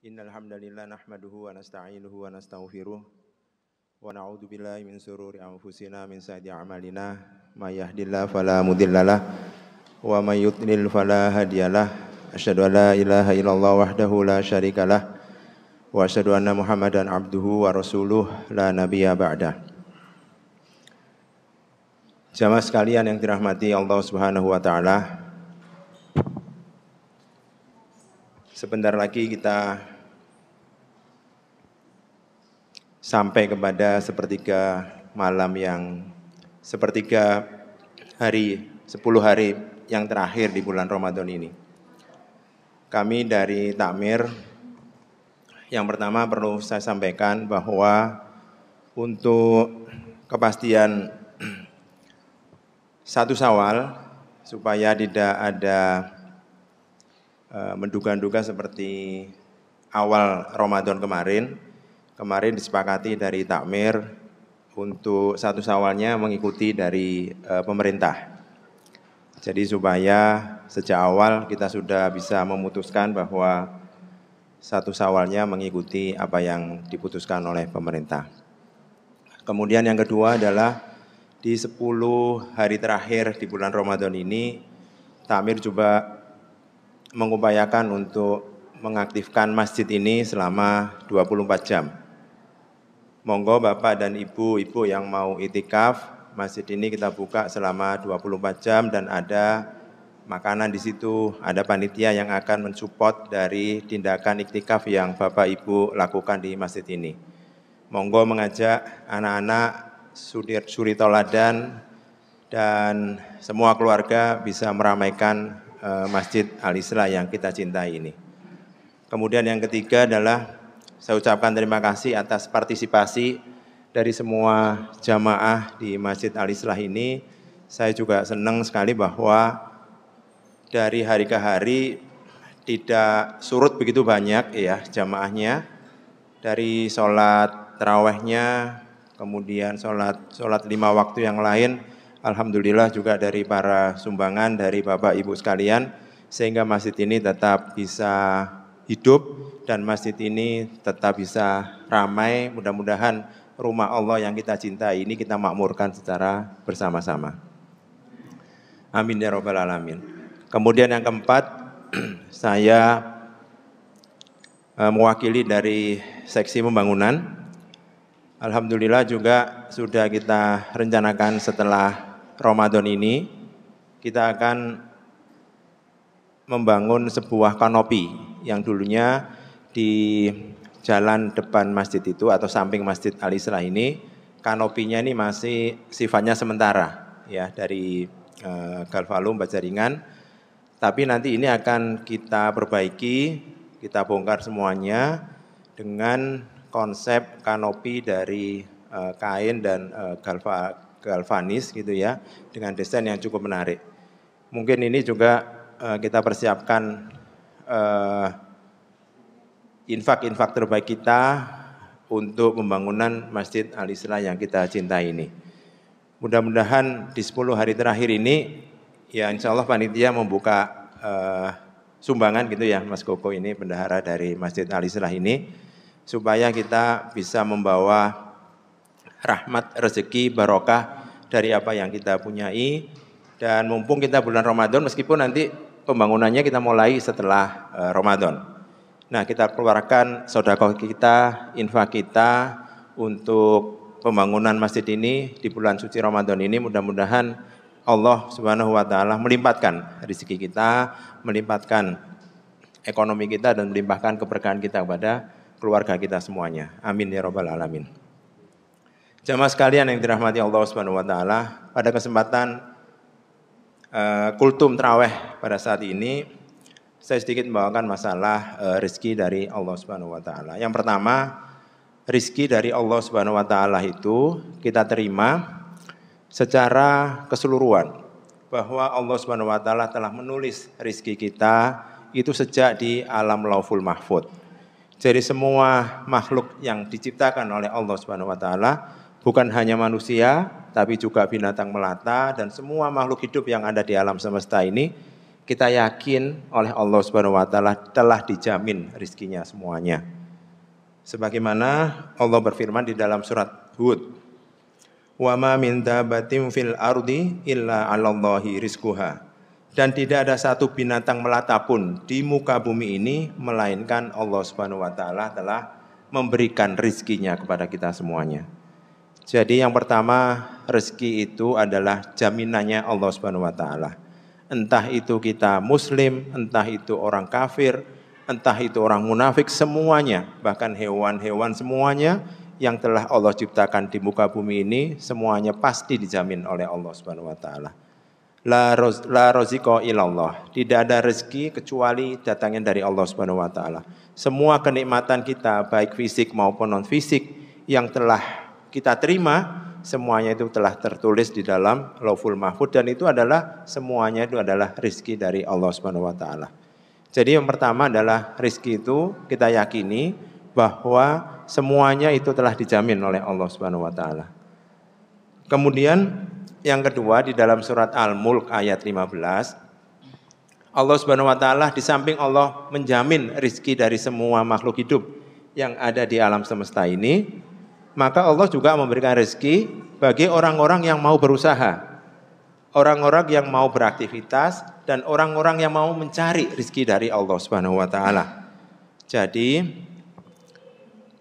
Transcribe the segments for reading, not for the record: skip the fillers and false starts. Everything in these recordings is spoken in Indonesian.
Innal hamdalillah nahmaduhu wa nasta'inuhu wa nastaghfiruh wa na'udzu billahi min shururi anfusina min sayyiati a'malina may yahdihillahu fala mudhillalah wa may yudlil fala hadiyalah asyhadu an la ilaha illallah wahdahu la syarikalah wa asyhadu anna Muhammadan abduhu wa rasuluh la nabiyya ba'dah. Jamaah sekalian yang dirahmati Allah Subhanahu wa taala, sebentar lagi kita sampai kepada sepertiga malam sepertiga hari, 10 hari yang terakhir di bulan Ramadan ini. Kami dari Takmir, yang pertama perlu saya sampaikan bahwa untuk kepastian 1 Syawal, supaya tidak ada menduga-duga seperti awal Ramadan kemarin disepakati dari Takmir untuk 1 Syawalnya mengikuti dari pemerintah. Jadi supaya sejak awal kita sudah bisa memutuskan bahwa 1 Syawalnya mengikuti apa yang diputuskan oleh pemerintah. Kemudian yang kedua adalah di 10 hari terakhir di bulan Ramadan ini, Takmir juga mengupayakan untuk mengaktifkan masjid ini selama 24 jam. Monggo Bapak dan Ibu yang mau itikaf, masjid ini kita buka selama 24 jam dan ada makanan di situ, ada panitia yang akan mensupport dari tindakan iktikaf yang Bapak Ibu lakukan di masjid ini. Monggo mengajak anak-anak suri tauladan dan semua keluarga bisa meramaikan Masjid Al-Islah yang kita cintai ini. Kemudian yang ketiga adalah saya ucapkan terima kasih atas partisipasi dari semua jamaah di Masjid Al-Islah ini. Saya juga senang sekali bahwa dari hari ke hari tidak surut begitu banyak ya jamaahnya. Dari sholat tarawihnya, kemudian sholat 5 waktu yang lain, alhamdulillah juga dari para sumbangan dari Bapak Ibu sekalian, sehingga masjid ini tetap bisa hidup dan masjid ini tetap bisa ramai. Mudah-mudahan rumah Allah yang kita cintai ini kita makmurkan secara bersama-sama. Amin ya rabbal alamin. Kemudian yang keempat, saya mewakili dari seksi pembangunan. Alhamdulillah juga sudah kita rencanakan setelah Ramadan ini, kita akan membangun sebuah kanopi yang dulunya di jalan depan masjid itu atau samping Masjid Al-Islah ini, kanopinya ini masih sifatnya sementara ya dari Galvalum Bajaringan, tapi nanti ini akan kita perbaiki, kita bongkar semuanya dengan konsep kanopi dari kain dan galvanis gitu ya, dengan desain yang cukup menarik. Mungkin ini juga kita persiapkan infak terbaik kita untuk pembangunan Masjid Al-Islah yang kita cintai ini. Mudah-mudahan di 10 hari terakhir ini ya insya Allah panitia membuka sumbangan gitu ya Mas Koko ini, bendahara dari Masjid Al-Islah ini, supaya kita bisa membawa rahmat, rezeki, barokah dari apa yang kita punyai. Dan mumpung kita bulan Ramadan, meskipun nanti pembangunannya kita mulai setelah Ramadan. Nah, kita keluarkan sedekah kita, infak kita untuk pembangunan masjid ini di bulan suci Ramadan ini. Mudah-mudahan Allah Subhanahu wa taala melimpahkan rezeki kita, melimpahkan ekonomi kita dan melimpahkan keberkahan kita kepada keluarga kita semuanya. Amin ya rabbal alamin. Jamaah sekalian yang dirahmati Allah Subhanahu wa taala, pada kesempatan kultum tarawih pada saat ini saya sedikit membawakan masalah rezeki dari Allah Subhanahu wa taala. Yang pertama, rezeki dari Allah Subhanahu wa taala itu kita terima secara keseluruhan, bahwa Allah Subhanahu wa taala telah menulis rezeki kita itu sejak di alam Lauhul Mahfuz. Jadi semua makhluk yang diciptakan oleh Allah Subhanahu wa taala, bukan hanya manusia, tapi juga binatang melata dan semua makhluk hidup yang ada di alam semesta ini, kita yakin oleh Allah Subhanahu wa taala telah dijamin rizkinya semuanya. Sebagaimana Allah berfirman di dalam surat Hud, "Wa ma min dabbatin fil ardi illa 'alallahi rizquha." Dan tidak ada satu binatang melata pun di muka bumi ini melainkan Allah Subhanahu wa taala telah memberikan rizkinya kepada kita semuanya. Jadi yang pertama, rezeki itu adalah jaminannya Allah Subhanahu wa taala. Entah itu kita muslim, entah itu orang kafir, entah itu orang munafik, semuanya, bahkan hewan-hewan semuanya yang telah Allah ciptakan di muka bumi ini, semuanya pasti dijamin oleh Allah Subhanahu wa taala. La roziko ilallah. Tidak ada rezeki kecuali datangnya dari Allah Subhanahu wa taala. Semua kenikmatan kita baik fisik maupun non fisik yang telah kita terima, semuanya itu telah tertulis di dalam Lauhul Mahfuz, dan itu adalah semuanya itu adalah rezeki dari Allah Subhanahu wa taala. Jadi yang pertama adalah rezeki itu kita yakini bahwa semuanya itu telah dijamin oleh Allah Subhanahu wa taala. Kemudian yang kedua di dalam surat Al-Mulk ayat 15, Allah Subhanahu wa taala di samping Allah menjamin rezeki dari semua makhluk hidup yang ada di alam semesta ini, maka Allah juga memberikan rezeki bagi orang-orang yang mau berusaha, orang-orang yang mau beraktivitas, dan orang-orang yang mau mencari rezeki dari Allah Subhanahu wa taala. Jadi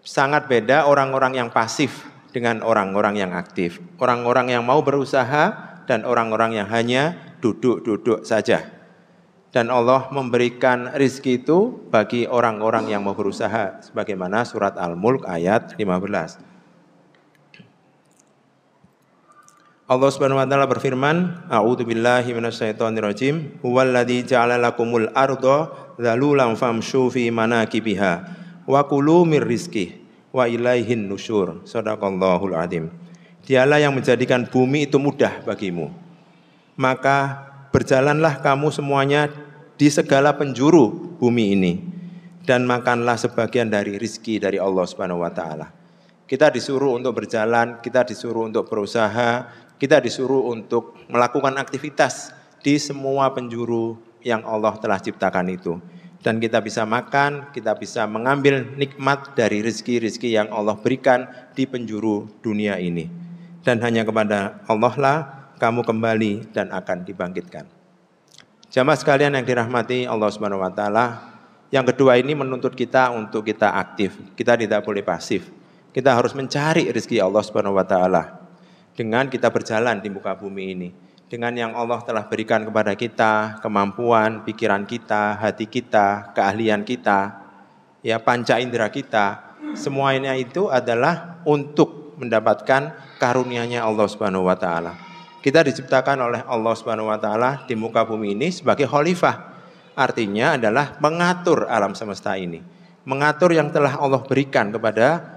sangat beda orang-orang yang pasif dengan orang-orang yang aktif. Orang-orang yang mau berusaha dan orang-orang yang hanya duduk-duduk saja. Dan Allah memberikan rezeki itu bagi orang-orang yang mau berusaha, sebagaimana surat Al-Mulk ayat 15. Allah Subhanahu wa taala berfirman, A'udzubillahi minasyaitonirrajim, huwallazi ja'ala lakumul arda dzalulan famshu fi manakibiha wa kulu mir rizqihi wa ilaihin nusyur. Shadaqallahul adzim. Dialah yang menjadikan bumi itu mudah bagimu. Maka berjalanlah kamu semuanya di segala penjuru bumi ini dan makanlah sebagian dari rizki dari Allah Subhanahu wa taala. Kita disuruh untuk berjalan, kita disuruh untuk berusaha, kita disuruh untuk melakukan aktivitas di semua penjuru yang Allah telah ciptakan itu. Dan kita bisa makan, kita bisa mengambil nikmat dari rezeki-rezeki yang Allah berikan di penjuru dunia ini. Dan hanya kepada Allah lah kamu kembali dan akan dibangkitkan. Jamaah sekalian yang dirahmati Allah Subhanahu wa taala, yang kedua ini menuntut kita untuk kita aktif. Kita tidak boleh pasif. Kita harus mencari rezeki Allah Subhanahu wa taala dengan kita berjalan di muka bumi ini. Dengan yang Allah telah berikan kepada kita, kemampuan, pikiran kita, hati kita, keahlian kita, ya panca indera kita, semuanya itu adalah untuk mendapatkan karunia-Nya Allah Subhanahu wa taala. Kita diciptakan oleh Allah Subhanahu wa taala di muka bumi ini sebagai khalifah. Artinya adalah mengatur alam semesta ini. Mengatur yang telah Allah berikan kepada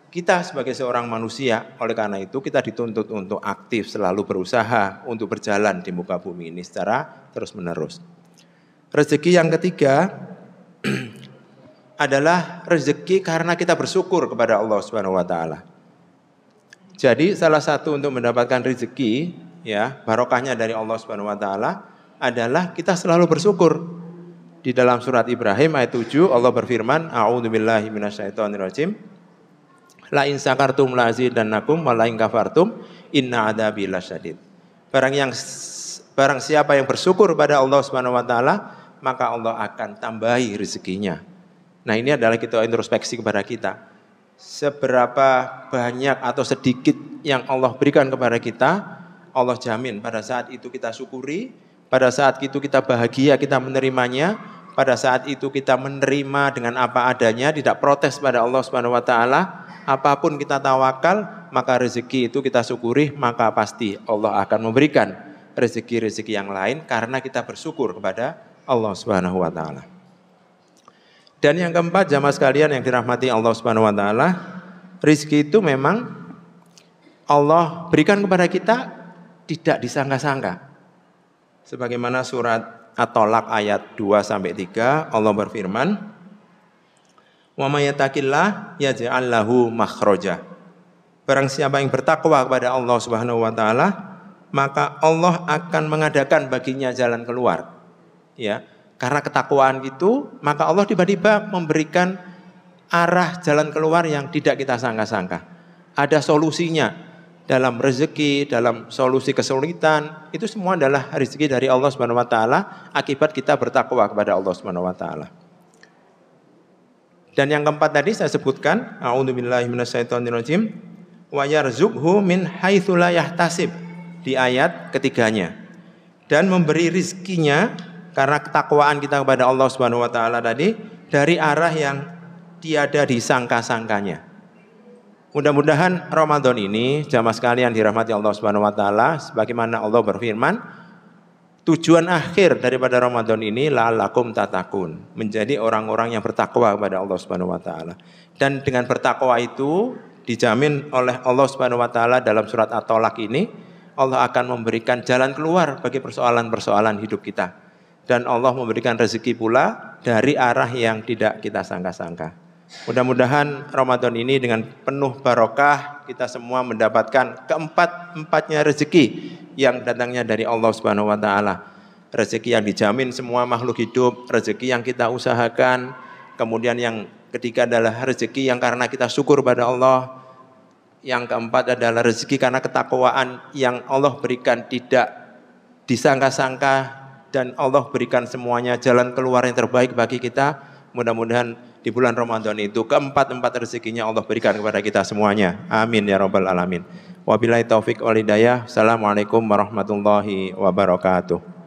kita sebagai seorang manusia. Oleh karena itu kita dituntut untuk aktif, selalu berusaha untuk berjalan di muka bumi ini secara terus-menerus. Rezeki yang ketiga adalah rezeki karena kita bersyukur kepada Allah Subhanahu wa taala. Jadi salah satu untuk mendapatkan rezeki, ya, barokahnya dari Allah Subhanahu wa taala adalah kita selalu bersyukur. Di dalam surat Ibrahim ayat 7 Allah berfirman, A'udzubillahi minasyaitonirrajim. La in sakartum la azidannakum wa la in kafartum inna adzabi lasyadid. Barang siapa yang bersyukur pada Allah Subhanahu wa taala, maka Allah akan tambahi rezekinya. Nah, ini adalah kita introspeksi kepada kita. Seberapa banyak atau sedikit yang Allah berikan kepada kita, Allah jamin pada saat itu kita syukuri, pada saat itu kita bahagia, kita menerimanya, pada saat itu kita menerima dengan apa adanya, tidak protes pada Allah Subhanahu wa taala. Apapun kita tawakal, maka rezeki itu kita syukuri, maka pasti Allah akan memberikan rezeki-rezeki yang lain karena kita bersyukur kepada Allah Subhanahu wa taala. Dan yang keempat, jamaah sekalian yang dirahmati Allah Subhanahu wa taala, rezeki itu memang Allah berikan kepada kita tidak disangka-sangka. Sebagaimana surat At-Tolak ayat 2 sampai 3 Allah berfirman, wa may yattaqillah yaj'al lahu makhraja. Barang siapa yang bertakwa kepada Allah Subhanahu wa taala, maka Allah akan mengadakan baginya jalan keluar. ya. Karena ketakwaan itu, maka Allah tiba-tiba memberikan arah jalan keluar yang tidak kita sangka-sangka. Ada solusinya dalam rezeki, dalam solusi kesulitan, itu semua adalah rezeki dari Allah Subhanahu wa taala akibat kita bertakwa kepada Allah Subhanahu wa taala. Dan yang keempat tadi saya sebutkan, a'udzubillahi minasyaitonirrajim, wa yarzuqhu min haitsu la yahtasib, di ayat ketiganya. Dan memberi rizkinya karena ketakwaan kita kepada Allah Subhanahu wa taala tadi dari arah yang tiada disangka-sangkanya. Mudah-mudahan Ramadan ini jamaah sekalian dirahmati Allah Subhanahu wa taala, sebagaimana Allah berfirman, tujuan akhir daripada Ramadan ini la'allakum tatakun, menjadi orang-orang yang bertakwa kepada Allah Subhanahu wa taala. Dan dengan bertakwa itu dijamin oleh Allah Subhanahu wa taala dalam surat At-Tolak ini, Allah akan memberikan jalan keluar bagi persoalan-persoalan hidup kita. Dan Allah memberikan rezeki pula dari arah yang tidak kita sangka-sangka. Mudah-mudahan Ramadan ini dengan penuh barokah kita semua mendapatkan keempat-empatnya rezeki yang datangnya dari Allah Subhanahu wa taala. Rezeki yang dijamin semua makhluk hidup, rezeki yang kita usahakan, kemudian yang ketiga adalah rezeki yang karena kita syukur pada Allah. Yang keempat adalah rezeki karena ketakwaan yang Allah berikan tidak disangka-sangka, dan Allah berikan semuanya jalan keluar yang terbaik bagi kita. Mudah-mudahan di bulan Ramadan itu keempat-empat rezekinya Allah berikan kepada kita semuanya. Amin ya rabbal alamin. Wabillahi taufik wal hidayah. Assalamualaikum warahmatullahi wabarakatuh.